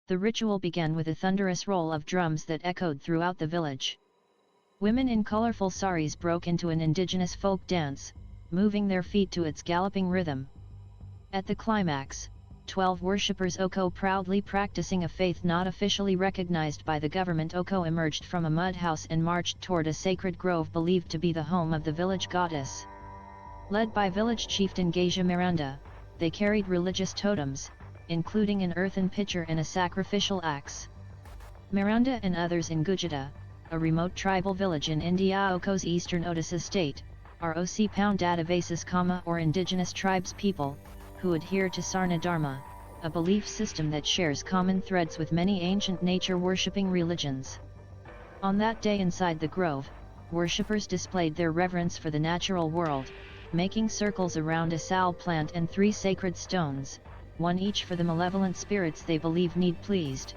The ritual began with a thunderous roll of drums that echoed throughout the village. Women in colorful saris broke into an indigenous folk dance, moving their feet to its galloping rhythm. At the climax, 12 worshippers Oko proudly practicing a faith not officially recognized by the government Oko emerged from a mud house and marched toward a sacred grove believed to be the home of the village goddess. Led by village chieftain Geja Miranda, they carried religious totems, including an earthen pitcher and a sacrificial axe. Miranda and others in Gujata, a remote tribal village in India Oko's eastern Odisha state, are zconews.contact or Indigenous tribes people, who adhere to Sarna Dharma, a belief system that shares common threads with many ancient nature-worshipping religions. On that day inside the grove, worshippers displayed their reverence for the natural world, making circles around a sal plant and 3 sacred stones, one each for the malevolent spirits they believe need pleased.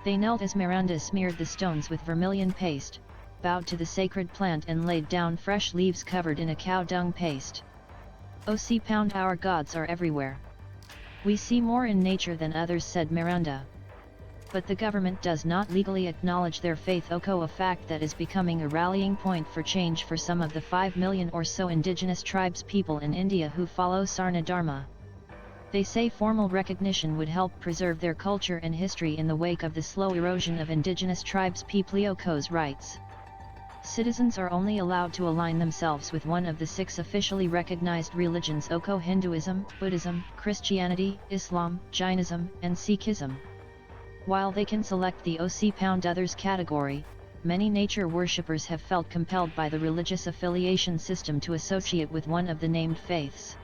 They knelt as Miranda smeared the stones with vermilion paste, bowed to the sacred plant and laid down fresh leaves covered in a cow dung paste. Our gods are everywhere. We see more in nature than others, said Miranda. But the government does not legally acknowledge their faith, Oko, a fact that is becoming a rallying point for change for some of the 5 million or so indigenous tribes people in India who follow Sarna Dharma. They say formal recognition would help preserve their culture and history in the wake of the slow erosion of indigenous tribes people. Oko's rights. Citizens are only allowed to align themselves with one of the 6 officially recognized religions: Oko Hinduism, Buddhism, Christianity, Islam, Jainism, and Sikhism. While they can select the others category, many nature worshippers have felt compelled by the religious affiliation system to associate with one of the named faiths.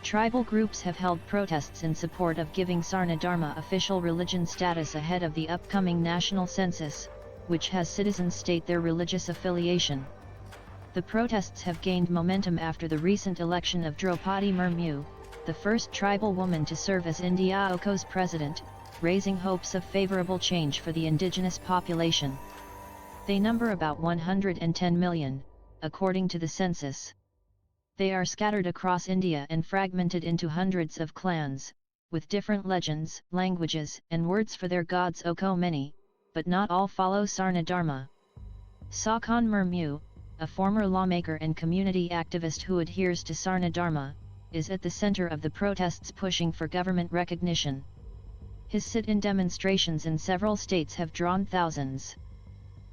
Tribal groups have held protests in support of giving Sarna Dharma official religion status ahead of the upcoming national census, which has citizens state their religious affiliation. The protests have gained momentum after the recent election of Draupadi Murmu, the first tribal woman to serve as India Oko's president, raising hopes of favorable change for the indigenous population. They number about 110 million, according to the census. They are scattered across India and fragmented into hundreds of clans, with different legends, languages, and words for their gods. Oko many, but not all, follow Sarna Dharma. Sakon Murmu, a former lawmaker and community activist who adheres to Sarna Dharma, is at the center of the protests pushing for government recognition. His sit-in demonstrations in several states have drawn thousands.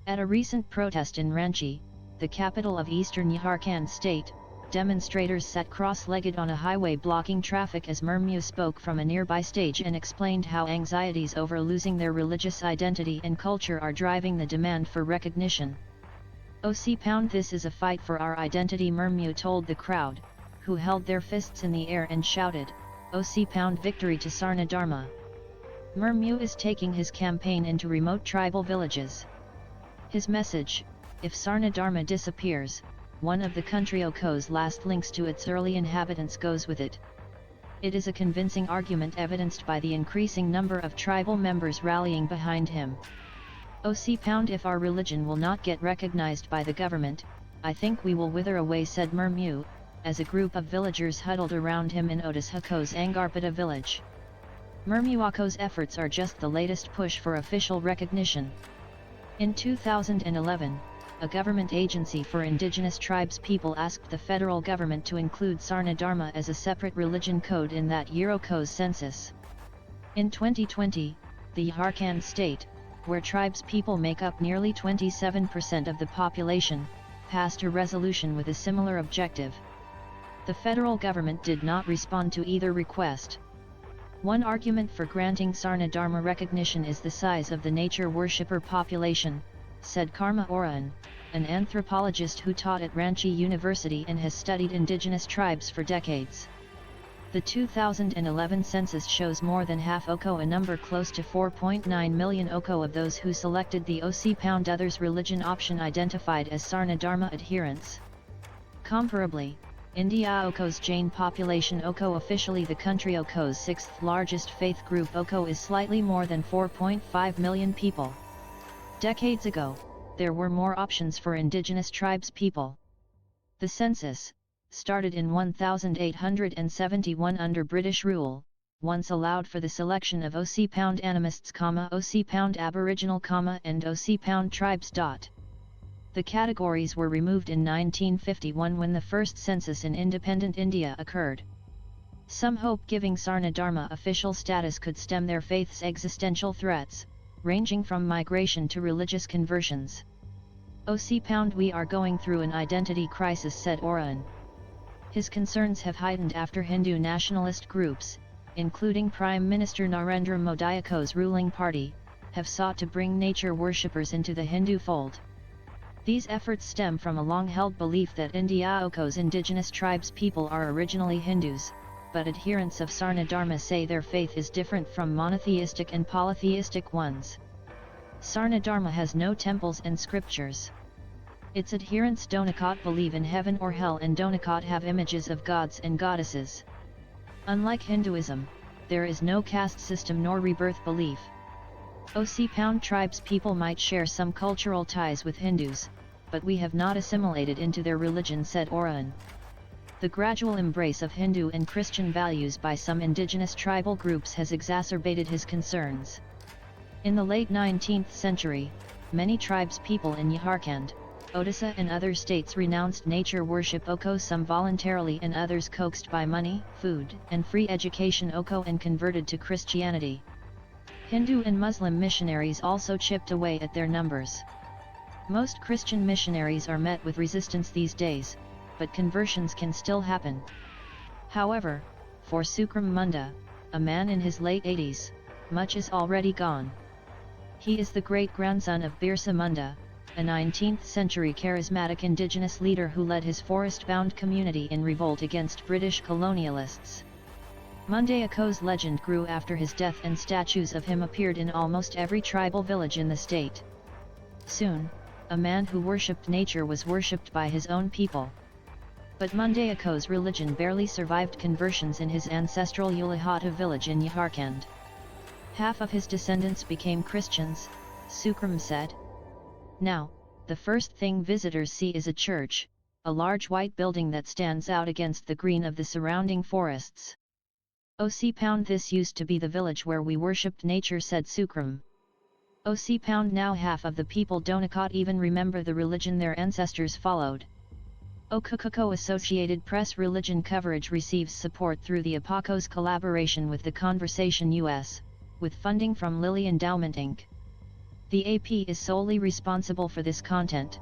At a recent protest in Ranchi, the capital of eastern Jharkhand state, demonstrators sat cross-legged on a highway blocking traffic as Murmu spoke from a nearby stage and explained how anxieties over losing their religious identity and culture are driving the demand for recognition. This is a fight for our identity, Murmu told the crowd, who held their fists in the air and shouted, victory to Sarna Dharma. Murmu is taking his campaign into remote tribal villages. His message: if Sarna Dharma disappears, one of the country Oko's last links to its early inhabitants goes with it. It is a convincing argument evidenced by the increasing number of tribal members rallying behind him. If our religion will not get recognized by the government, I think we will wither away, said Murmu, as a group of villagers huddled around him in Odisha's Angarpata village. Murmuako's efforts are just the latest push for official recognition. In 2011, a government agency for indigenous tribes people asked the federal government to include Sarna Dharma as a separate religion code in that year Oko's census. In 2020, the Jharkhand state, where tribes people make up nearly 27% of the population, passed a resolution with a similar objective. The federal government did not respond to either request. One argument for granting Sarna Dharma recognition is the size of the nature worshipper population, said Karma Oraon, an anthropologist who taught at Ranchi University and has studied indigenous tribes for decades. The 2011 census shows more than half Oko, a number close to 4.9 million Oko of those who selected the others religion option identified as Sarna Dharma adherents. Comparably, India Oko's Jain population, Oko officially the country Oko's 6th largest faith group, Oko is slightly more than 4.5 million people. Decades ago, there were more options for indigenous tribes people. The census, started in 1871 under British rule, once allowed for the selection of OC-pound animists, OC-pound aboriginal, and OC-pound tribes. The categories were removed in 1951 when the first census in independent India occurred. Some hope giving Sarna Dharma official status could stem their faith's existential threats, ranging from migration to religious conversions. OC-pound, we are going through an identity crisis, said Oraon. His concerns have heightened after Hindu nationalist groups, including Prime Minister Narendra Modi's ruling party, have sought to bring nature worshippers into the Hindu fold. These efforts stem from a long-held belief that India's indigenous tribes people are originally Hindus, but adherents of Sarna Dharma say their faith is different from monotheistic and polytheistic ones. Sarna Dharma has no temples and scriptures. Its adherents do not believe in heaven or hell and do not have images of gods and goddesses. Unlike Hinduism, there is no caste system nor rebirth belief. OC-pound tribes people might share some cultural ties with Hindus, but we have not assimilated into their religion, said Oraon. The gradual embrace of Hindu and Christian values by some indigenous tribal groups has exacerbated his concerns. In the late 19th century, many tribes people in Jharkhand, Odisha and other states renounced nature worship, some voluntarily and others coaxed by money, food, and free education, and converted to Christianity. Hindu and Muslim missionaries also chipped away at their numbers. Most Christian missionaries are met with resistance these days, but conversions can still happen. However, for Sukram Munda, a man in his late 80s, much is already gone. He is the great-grandson of Birsa Munda, a 19th-century charismatic indigenous leader who led his forest-bound community in revolt against British colonialists. Mundayako's legend grew after his death and statues of him appeared in almost every tribal village in the state. Soon, a man who worshipped nature was worshipped by his own people. But Mundayako's religion barely survived conversions in his ancestral Ulihata village in Jharkhand. Half of his descendants became Christians, Sukram said. Now, the first thing visitors see is a church, a large white building that stands out against the green of the surrounding forests. OC-pound, this used to be the village where we worshipped nature, said Sukram. OC-pound, now half of the people do not even remember the religion their ancestors followed. Okukoko Associated Press religion coverage receives support through the APACO's collaboration with The Conversation US, with funding from Lilly Endowment Inc. The AP is solely responsible for this content.